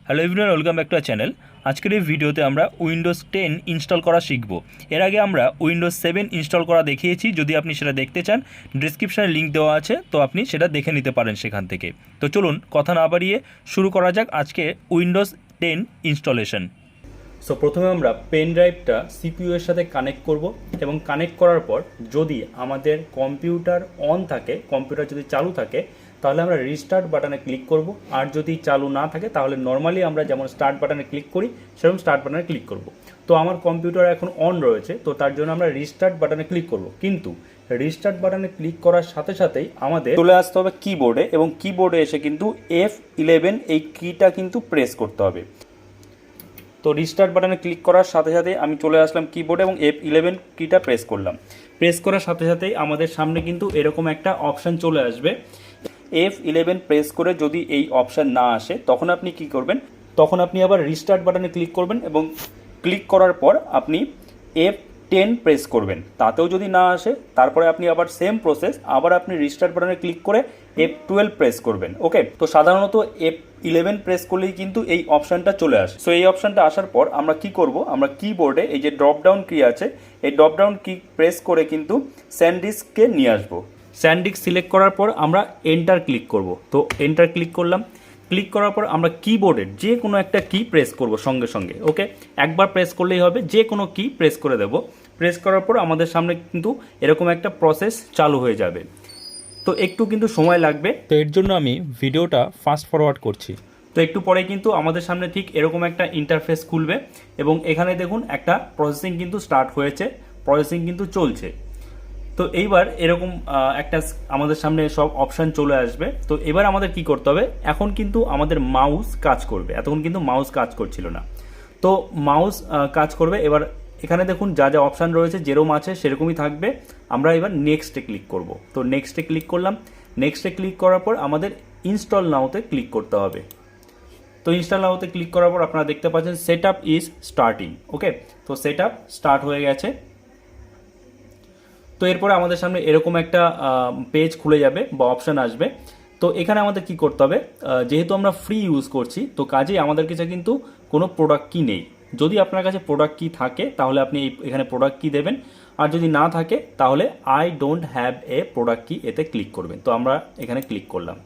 Hello everyone, welcome back to our channel. আজকের এই ভিডিওতে আমরা উইন্ডোজ 10 ইনস্টল করা শিখব। এর আগে আমরা উইন্ডোজ 7 ইনস্টল করা দেখিয়েছি। যদি আপনি সেটা দেখতে চান, ডিসক্রিপশানে লিঙ্ক দেওয়া আছে, তো আপনি সেটা দেখে নিতে পারেন সেখান থেকে। তো চলুন কথা না বাড়িয়ে শুরু করা যাক আজকে উইন্ডোজ 10 ইনস্টলেশন। সো প্রথমে আমরা পেন ড্রাইভটা সিপিইউ এর সাথে কানেক্ট করব এবং কানেক্ট করার পর যদি আমাদের কম্পিউটার অন থাকে, কম্পিউটার যদি চালু থাকে, তাহলে আমরা রিস্টার্ট বাটনে ক্লিক করব। আর যদি চালু না থাকে তাহলে নর্মালি আমরা যেমন স্টার্ট বাটনে ক্লিক করি সেরকম স্টার্ট বাটনে ক্লিক করব। তো আমার কম্পিউটার এখন অন রয়েছে, তো তার জন্য আমরা রিস্টার্ট বাটনে ক্লিক করব। কিন্তু রিস্টার্ট বাটনে ক্লিক করার সাথে সাথেই আমাদের চলে আসতে হবে কিবোর্ডে, এবং কিবোর্ডে এসে কিন্তু F11 এই কিটা কিন্তু প্রেস করতে হবে। তো রিস্টার্ট বাটনে ক্লিক করার সাথে সাথে আমি চলে আসলাম কিবোর্ডে এবং F11 কিটা প্রেস করলাম। প্রেস করার সাথে সাথেই আমাদের সামনে কিন্তু এরকম একটা অপশান চলে আসবে। F11 প্রেস করে যদি এই অপশান না আসে তখন আপনি কি করবেন, তখন আপনি আবার রিস্টার্ট বাটনে ক্লিক করবেন এবং ক্লিক করার পর আপনি F10 প্রেস করবেন। তাতেও যদি না আসে তারপরে আপনি আবার সেম প্রসেস, আবার আপনি রিস্টার্ট বাটনে ক্লিক করে F12 প্রেস করবেন। ওকে, তো সাধারণত F11 প্রেস করলেই কিন্তু এই অপশানটা চলে আসে। সো এই অপশানটা আসার পর আমরা কি করব, আমরা কিবোর্ডে এই যে ড্রপ ডাউন কি আছে, এই ড্রপ ডাউন কি প্রেস করে কিন্তু স্যান্ডিস্ককে নিয়ে আসবো। স্যান্ডিস্ক সিলেক্ট করার পর আমরা এন্টার ক্লিক করব। তো এন্টার ক্লিক করলাম। ক্লিক করার পর আমরা কিবোর্ডের যে কোনো একটা কি প্রেস করব সঙ্গে সঙ্গে। ওকে, একবার প্রেস করলেই হবে, যে কোনো কি প্রেস করে দেব। প্রেস করার পর আমাদের সামনে কিন্তু এরকম একটা প্রসেস চালু হয়ে যাবে। তো একটু কিন্তু সময় লাগবে, তো এর জন্য আমি ভিডিওটা ফাস্ট ফরওয়ার্ড করছি। তো একটু পরে কিন্তু আমাদের সামনে ঠিক এরকম একটা ইন্টারফেস খুলবে এবং এখানে দেখুন একটা প্রসেসিং কিন্তু স্টার্ট হয়েছে, প্রসেসিং কিন্তু চলছে। তো এইবার এরকম একটা আমাদের সামনে সব অপশান চলে আসবে। তো এবার আমাদের কি করতে হবে, এখন কিন্তু আমাদের মাউস কাজ করবে। এতক্ষণ কিন্তু মাউস কাজ করছিল না, তো মাউস কাজ করবে। এবার এখানে দেখুন যা যা অপশান রয়েছে যেরকম আছে সেরকমই থাকবে। আমরা এবার নেক্সটে ক্লিক করব। তো নেক্সটে ক্লিক করলাম। নেক্সটে ক্লিক করার পর আমাদের ইনস্টল নাওতে ক্লিক করতে হবে। তো ইনস্টল নাওতে ক্লিক করার পর আপনারা দেখতে পাচ্ছেন সেট আপ ইজ স্টার্টিং। ওকে, তো সেট আপ স্টার্ট হয়ে গেছে। তো এরপরে আমাদের সামনে এরকম একটা পেজ খুলে যাবে বা অপশান আসবে। তো এখানে আমাদের কি করতে হবে, যেহেতু আমরা ফ্রি ইউজ করছি তো কাজেই আমাদের কাছে কিন্তু কোনো প্রোডাক্ট কি নেই। যদি আপনার কাছে প্রোডাক্ট কি থাকে তাহলে আপনি এখানে প্রোডাক্ট কি দেবেন, আর যদি না থাকে তাহলে I don't have a product কি এতে ক্লিক করবেন। তো আমরা এখানে ক্লিক করলাম।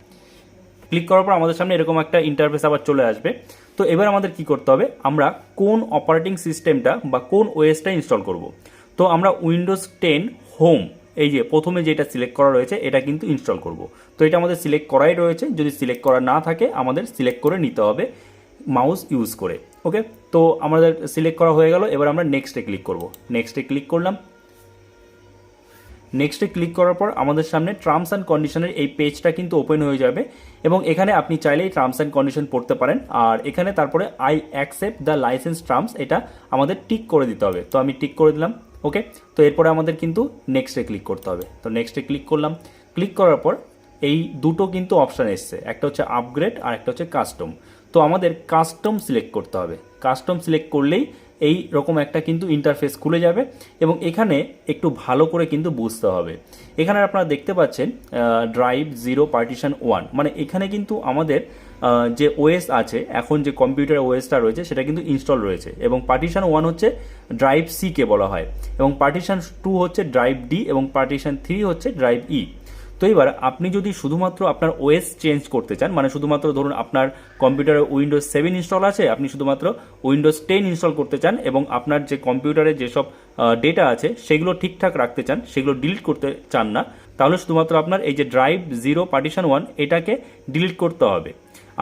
ক্লিক করার পর আমাদের সামনে এরকম একটা ইন্টারফেস আবার চলে আসবে। তো এবার আমাদের কি করতে হবে, আমরা কোন অপারেটিং সিস্টেমটা বা কোন ওএসটা ইনস্টল করব। তো আমরা উইন্ডোজ 10 হোম, এই যে প্রথমে যেটা সিলেক্ট করা রয়েছে এটা কিন্তু ইনস্টল করব। তো এটা আমাদের সিলেক্ট করাই রয়েছে, যদি সিলেক্ট করা না থাকে আমাদের সিলেক্ট করে নিতে হবে মাউস ইউজ করে। ওকে, তো আমাদের সিলেক্ট করা হয়ে গেল। এবার আমরা নেক্সটে ক্লিক করব। নেক্সটে ক্লিক করলাম। নেক্সটে ক্লিক করার পর আমাদের সামনে টার্মস অ্যান্ড কন্ডিশনের এই পেজটা কিন্তু ওপেন হয়ে যাবে এবং এখানে আপনি চাইলেই টার্মস অ্যান্ড কন্ডিশন পড়তে পারেন। আর এখানে তারপরে I accept the licence terms এটা আমাদের টিক করে দিতে হবে। তো আমি টিক করে দিলাম। ওকে, তো এরপরে আমাদের কিন্তু নেক্সটে ক্লিক করতে হবে। তো নেক্সটে ক্লিক করলাম। ক্লিক করার পর এই দুটো কিন্তু অপশান এসছে, একটা হচ্ছে আপগ্রেড আর একটা হচ্ছে কাস্টম। তো আমাদের কাস্টম সিলেক্ট করতে হবে। কাস্টম সিলেক্ট করলেই এই রকম একটা কিন্তু ইন্টারফেস খুলে যাবে এবং এখানে একটু ভালো করে কিন্তু বুঝতে হবে। এখানে আপনারা দেখতে পাচ্ছেন ড্রাইভ 0 পার্টিশন 1, মানে এখানে কিন্তু আমাদের যে ওএস আছে, এখন যে কম্পিউটার ওএসটা রয়েছে সেটা কিন্তু ইনস্টল রয়েছে, এবং পার্টিশন 1 হচ্ছে ড্রাইভ সি কে বলা হয়, এবং পার্টিশন 2 হচ্ছে ড্রাইভ ডি, এবং পার্টিশন 3 হচ্ছে ড্রাইভ ই। তো এবার আপনি যদি শুধুমাত্র আপনার ওএস চেঞ্জ করতে চান, মানে শুধুমাত্র ধরুন আপনার কম্পিউটারে উইন্ডোজ 7 ইনস্টল আছে, আপনি শুধুমাত্র উইন্ডোজ 10 ইনস্টল করতে চান এবং আপনার যে কম্পিউটারে যেসব ডেটা আছে সেগুলো ঠিকঠাক রাখতে চান, সেগুলো ডিলিট করতে চান না, তাহলে শুধুমাত্র আপনার এই যে ড্রাইভ 0 পার্টিশন 1 এটাকে ডিলিট করতে হবে।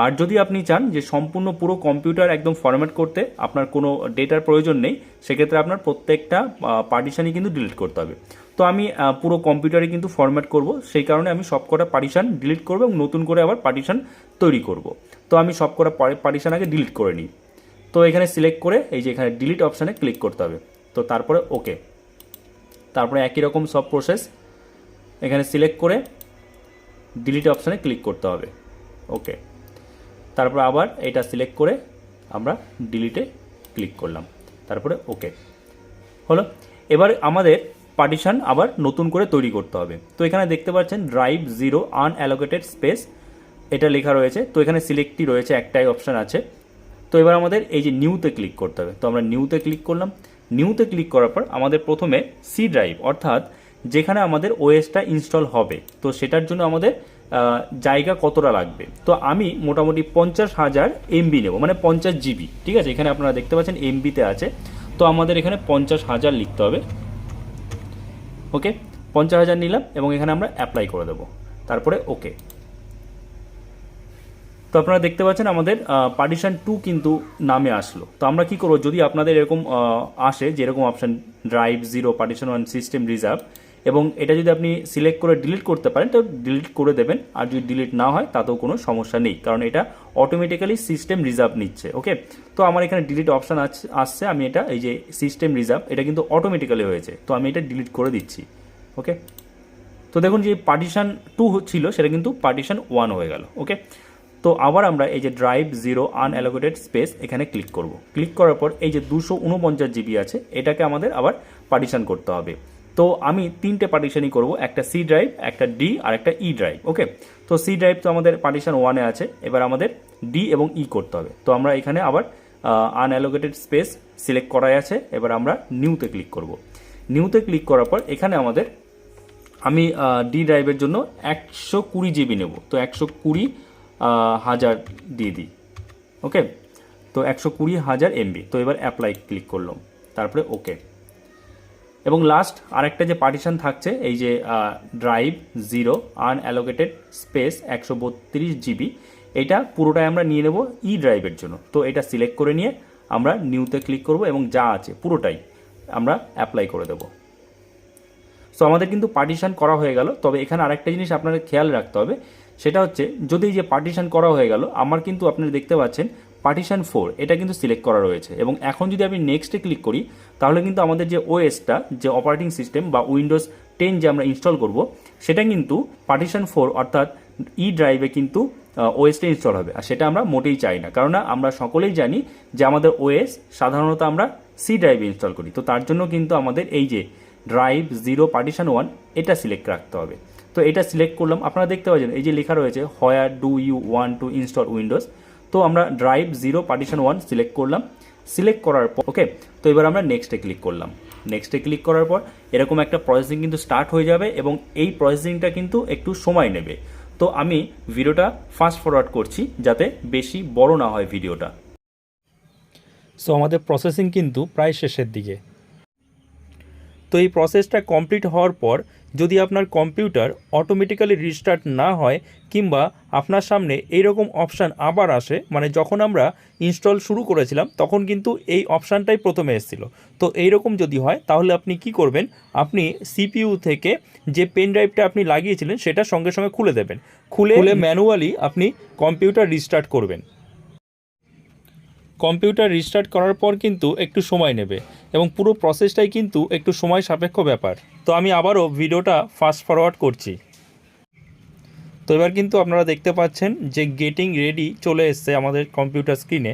আর যদি আপনি চান যে সম্পূর্ণ পুরো কম্পিউটার একদম ফরম্যাট করতে, আপনার কোনো ডেটার প্রয়োজন নেই, সেক্ষেত্রে আপনার প্রত্যেকটা পার্টিশনই কিন্তু ডিলিট করতে হবে। তো আমি পুরো কম্পিউটারে কিন্তু ফরম্যাট করব, সেই কারণে আমি সবকটা পার্টিশন ডিলিট করব এবং নতুন করে আবার পার্টিশন তৈরি করব। তো আমি সবকটা পার্টিশন আগে ডিলিট করে নিই। তো এখানে সিলেক্ট করে এই যে এখানে ডিলিট অপশানে ক্লিক করতে হবে। তো তারপরে ওকে, তারপরে একই রকম সব প্রসেস এখানে সিলেক্ট করে ডিলিট অপশানে ক্লিক করতে হবে। ওকে, তারপর আবার এটা সিলেক্ট করে আমরা ডিলিটে ক্লিক করলাম, তারপরে ওকে হলো। এবার আমাদের পার্টিশন আবার নতুন করে তৈরি করতে হবে। তো এখানে দেখতে পাচ্ছেন ড্রাইভ 0 আনঅ্যালোকেটেড স্পেস এটা লেখা রয়েছে। তো এখানে সিলেক্টই রয়েছে, একটাই অপশান আছে। তো এবার আমাদের এই যে নিউতে ক্লিক করতে হবে। তো আমরা নিউতে ক্লিক করলাম। নিউতে ক্লিক করার পর আমাদের প্রথমে সি ড্রাইভ অর্থাৎ যেখানে আমাদের ওএসটা ইনস্টল হবে, তো সেটার জন্য আমাদের জায়গা কতটা লাগবে। তো আমি মোটামুটি 50,000 এমবি নেব, মানে 50 জিবি। ঠিক আছে, এখানে আপনারা দেখতে পাচ্ছেন এমবিতে আছে। তো আমাদের এখানে 50,000 লিখতে হবে। ওকে, 50,000 নিলাম এবং এখানে আমরা অ্যাপ্লাই করে দেবো, তারপরে ওকে। তো আপনারা দেখতে পাচ্ছেন আমাদের পার্টিশন 2 কিন্তু নামে আসলো। তো আমরা কি করব, যদি আপনাদের এরকম আসে যে এরকম option drive 0 partition 1 system reserve, এবং এটা যদি আপনি সিলেক্ট করে ডিলিট করতে পারেন তো ডিলিট করে দেবেন, আর যদি ডিলিট না হয় তাতেও কোনো সমস্যা নেই, কারণ এটা অটোমেটিক্যালি সিস্টেম রিজার্ভ নিচ্ছে। ওকে, তো আমার এখানে ডিলিট অপশান আসছে, আমি এটা এই যে সিস্টেম রিজার্ভ এটা কিন্তু অটোমেটিক্যালি হয়েছে, তো আমি এটা ডিলিট করে দিচ্ছি। ওকে, তো দেখুন যে পার্টিশন 2 ছিল সেটা কিন্তু পার্টিশন 1 হয়ে গেল। ওকে, তো আবার আমরা এই যে ড্রাইভ 0 আনঅ্যালোকেটেড স্পেস এখানে ক্লিক করব। ক্লিক করার পর এই যে 249 জিবি আছে এটাকে আমাদের আবার পার্টিশন করতে হবে। তো আমি 3টে পার্টিশনই করব, একটা সি ড্রাইভ, একটা ডি আর একটা ই ড্রাইভ। ওকে, তো সি ড্রাইভ তো আমাদের পার্টিশন 1-এ আছে, এবার আমাদের ডি এবং ই করতে হবে। তো আমরা এখানে আবার আনঅ্যালোকেটেড স্পেস সিলেক্ট করাই আছে, এবার আমরা নিউতে ক্লিক করব। নিউতে ক্লিক করার পর এখানে আমাদের আমি ডি ড্রাইভের জন্য 120 জিবি নেব, তো 120,000 দিয়ে দিই। ওকে, তো 120,000 এমবি। তো এবার অ্যাপ্লাই ক্লিক করলাম, তারপরে ওকে। এবং লাস্ট আরেকটা যে পার্টিশন থাকছে এই যে ড্রাইভ 0 আনঅ্যালোকেটেড স্পেস 132 জিবি, এটা পুরোটাই আমরা নিয়ে নেব ই ড্রাইভের জন্য। তো এটা সিলেক্ট করে নিয়ে আমরা নিউতে ক্লিক করব এবং যা আছে পুরোটাই আমরা অ্যাপ্লাই করে দেবো। সো আমাদের কিন্তু পার্টিশন করা হয়ে গেল। তবে এখানে আরেকটা জিনিস আপনাদের খেয়াল রাখতে হবে, সেটা হচ্ছে যদি এই যে পার্টিশন করা হয়ে গেল, আমার কিন্তু আপনারা দেখতে পাচ্ছেন পার্টিশন 4 এটা কিন্তু সিলেক্ট করা রয়েছে, এবং এখন যদি আমি নেক্সটে ক্লিক করি তাহলে কিন্তু আমাদের যে ওএসটা, যে অপারেটিং সিস্টেম বা উইন্ডোজ 10 যে আমরা ইনস্টল করব, সেটা কিন্তু পার্টিশন 4 অর্থাৎ ই ড্রাইভে কিন্তু ওএসটা ইনস্টল হবে, আর সেটা আমরা মোটেই চাই না। কারণ আমরা সকলেই জানি যে আমাদের ওএস সাধারণত আমরা সি ড্রাইভে ইনস্টল করি। তো তার জন্য কিন্তু আমাদের এই যে ড্রাইভ 0 পার্টিশন 1 এটা সিলেক্ট রাখতে হবে। তো এটা সিলেক্ট করলাম, আপনারা দেখতে পাচ্ছেন এই যে লেখা রয়েছে where do you want to install Windows. তো আমরা ড্রাইভ 0 পার্টিশন 1 সিলেক্ট করলাম। সিলেক্ট করার পর ওকে, তো এবার আমরা নেক্সটে ক্লিক করলাম। নেক্সটে ক্লিক করার পর এরকম একটা প্রসেসিং কিন্তু স্টার্ট হয়ে যাবে, এবং এই প্রসেসিংটা কিন্তু একটু সময় নেবে। তো আমি ভিডিওটা ফাস্ট ফরওয়ার্ড করছি যাতে বেশি বড় না হয় ভিডিওটা। সো আমাদের প্রসেসিং কিন্তু প্রায় শেষের দিকে। তো এই প্রসেসটা কমপ্লিট হওয়ার পর যদি আপনার কম্পিউটার অটোমেটিক্যালি রিস্টার্ট না হয়, কিংবা আপনার সামনে এইরকম অপশান আবার আসে, মানে যখন আমরা ইনস্টল শুরু করেছিলাম তখন কিন্তু এই অপশানটাই প্রথমে এসেছিল, তো এইরকম যদি হয় তাহলে আপনি কি করবেন, আপনি সিপিইউ থেকে যে পেন ড্রাইভটা আপনি লাগিয়েছিলেন সেটা সঙ্গে সঙ্গে খুলে দেবেন। খুলে ম্যানুয়ালি আপনি কম্পিউটার রিস্টার্ট করবেন। কম্পিউটার রিস্টার্ট করার পর কিন্তু একটু সময় নেবে, এবং পুরো প্রসেসটাই কিন্তু একটু সময় সাপেক্ষ ব্যাপার। তো আমি আবারও ভিডিওটা ফাস্ট ফরওয়ার্ড করছি। তো এবার কিন্তু আপনারা দেখতে পাচ্ছেন যে গেটিং রেডি চলে এসছে আমাদের কম্পিউটার স্ক্রিনে।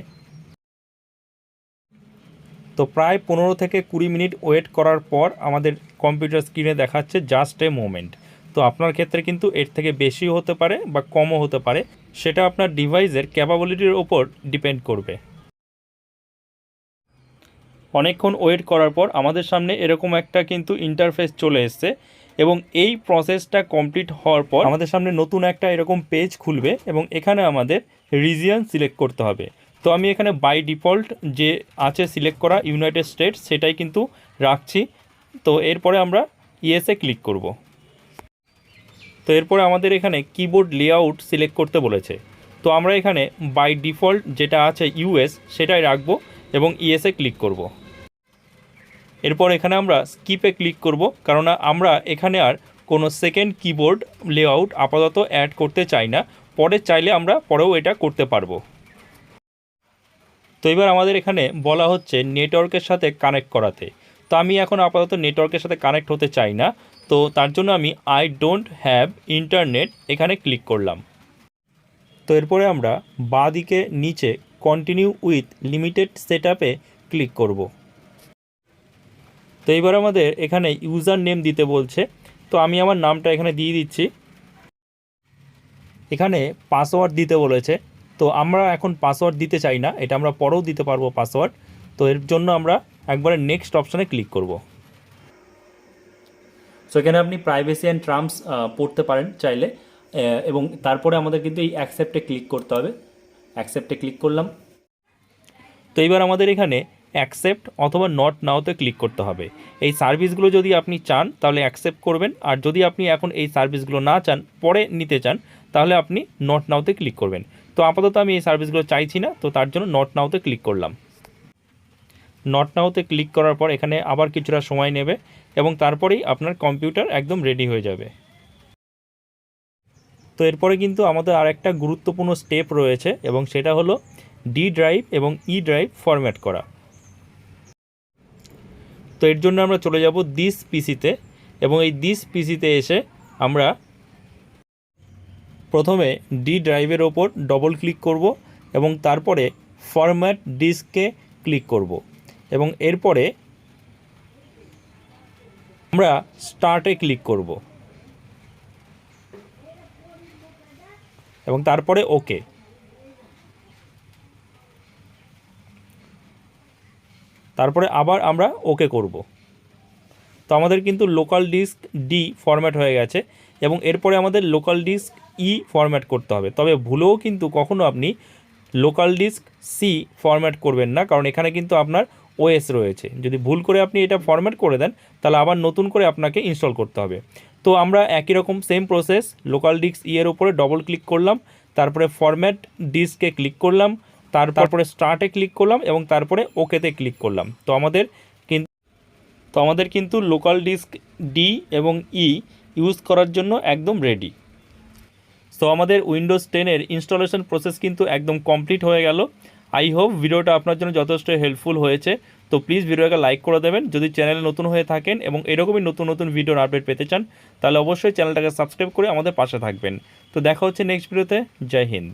তো প্রায় 15 থেকে 20 মিনিট ওয়েট করার পর আমাদের কম্পিউটার স্ক্রিনে দেখাচ্ছে জাস্ট এ মোমেন্ট। তো আপনার ক্ষেত্রে কিন্তু এর থেকে বেশিও হতে পারে বা কমও হতে পারে, সেটা আপনার ডিভাইসের ক্যাপাবিলিটির ওপর ডিপেন্ড করবে। অনেকক্ষণ ওয়েট করার পর আমাদের সামনে এরকম একটা কিন্তু ইন্টারফেস চলে এসছে, এবং এই প্রসেসটা কমপ্লিট হওয়ার পর আমাদের সামনে নতুন একটা এরকম পেজ খুলবে, এবং এখানে আমাদের রিজিয়ন সিলেক্ট করতে হবে। তো আমি এখানে বাই ডিফল্ট যে আছে সিলেক্ট করা ইউনাইটেড স্টেটস সেটাই কিন্তু রাখছি। তো এরপরে আমরা ইয়েসে ক্লিক করব। তো এরপরে আমাদের এখানে কিবোর্ড লেআউট সিলেক্ট করতে বলেছে, তো আমরা এখানে বাই ডিফল্ট যেটা আছে ইউএস সেটাই রাখবো এবং ইয়েসে ক্লিক করব। এরপর এখানে আমরা স্কিপে ক্লিক করব, কারণ আমরা এখানে আর কোনো সেকেন্ড কিবোর্ড লেআউট আপাতত অ্যাড করতে চাই না, পরে চাইলে আমরা পরেও এটা করতে পারবো। তো এবার আমাদের এখানে বলা হচ্ছে নেটওয়ার্কের সাথে কানেক্ট করাতে। তো আমি এখন আপাতত নেটওয়ার্কের সাথে কানেক্ট হতে চাই না, তো তার জন্য আমি আই ডোন্ট হ্যাভ ইন্টারনেট এখানে ক্লিক করলাম। তো এরপরে আমরা বাঁ দিকে নিচে কন্টিনিউ উইথ লিমিটেড সেটআপে ক্লিক করব। তো এইবার আমাদের এখানে ইউজার নেম দিতে বলছে, তো আমি আমার নামটা এখানে দিয়ে দিচ্ছি। এখানে পাসওয়ার্ড দিতে বলেছে, তো আমরা এখন পাসওয়ার্ড দিতে চাই না, এটা আমরা পরেও দিতে পারবো পাসওয়ার্ড। তো এর জন্য আমরা একবারে নেক্সট অপশানে ক্লিক করব। সো এখানে আপনি প্রাইভেসি অ্যান্ড টার্মস পড়তে পারেন চাইলে, এবং তারপরে আমাদের কিন্তু এই অ্যাকসেপ্টে ক্লিক করতে হবে। অ্যাকসেপ্টে ক্লিক করলাম। তো এবার আমাদের এখানে অ্যাকসেপ্ট অথবা নট নাওতে ক্লিক করতে হবে। এই সার্ভিসগুলো যদি আপনি চান তাহলে অ্যাকসেপ্ট করবেন, আর যদি আপনি এখন এই সার্ভিসগুলো না চান, পরে নিতে চান, তাহলে আপনি নট নাওতে ক্লিক করবেন। তো আপাতত আমি এই সার্ভিসগুলো চাইছি না, তো তার জন্য নট নাওতে ক্লিক করলাম। নট নাওতে ক্লিক করার পর এখানে আবার কিছুটা সময় নেবে এবং তারপরেই আপনার কম্পিউটার একদম রেডি হয়ে যাবে। তো এরপরে কিন্তু আমাদের আর একটা গুরুত্বপূর্ণ স্টেপ রয়েছে, এবং সেটা হলো ডি ড্রাইভ এবং ই ড্রাইভ ফরম্যাট করা। তো এর জন্য আমরা চলে যাব দিস পিসিতে, এবং এই দিস পিসিতে এসে আমরা প্রথমে ডি ড্রাইভের ওপর ডবল ক্লিক করব এবং তারপরে ফরম্যাট ডিস্কে ক্লিক করব, এবং এরপরে আমরা স্টার্টে ক্লিক করব এবং তারপরে ওকে। তারপরে আবার আমরা ওকে করব। তো আমাদের কিন্তু লোকাল ডিস্ক ডি ফরম্যাট হয়ে গেছে, এবং এরপরে আমাদের লোকাল ডিস্ক ই ফরম্যাট করতে হবে। তবে ভুলেও কিন্তু কখনো আপনি লোকাল ডিস্ক সি ফরম্যাট করবেন না, কারণ এখানে কিন্তু আপনার ওএস রয়েছে। যদি ভুল করে আপনি এটা ফরম্যাট করে দেন তাহলে আবার নতুন করে আপনাকে ইনস্টল করতে হবে। তো আমরা একই রকম সেম প্রসেস, লোকাল ডিস্ক ই এর উপরে ডবল ক্লিক করলাম, তারপরে ফরম্যাট ডিস্কে ক্লিক করলাম, তারপরে স্টার্টে ক্লিক করলাম এবং তারপরে ওকেতে ক্লিক করলাম। তো আমাদের কিন্তু লোকাল ডিস্ক ডি এবং ই ইউজ করার জন্য একদম রেডি। সো আমাদের উইন্ডোজ 10-এর ইনস্টলেশন প্রসেস কিন্তু একদম কমপ্লিট হয়ে গেল। আই হোপ ভিডিওটা আপনার জন্য যথেষ্ট হেল্পফুল হয়েছে। তো প্লিজ ভিডিওটাকে লাইক করে দেবেন যদি চ্যানেলে নতুন হয়ে থাকেন, এবং এরকমই নতুন নতুন ভিডিওর আপডেট পেতে চান তাহলে অবশ্যই চ্যানেলটাকে সাবস্ক্রাইব করে আমাদের পাশে থাকবেন। তো দেখা হচ্ছে নেক্সট ভিডিওতে। জয় হিন্দ।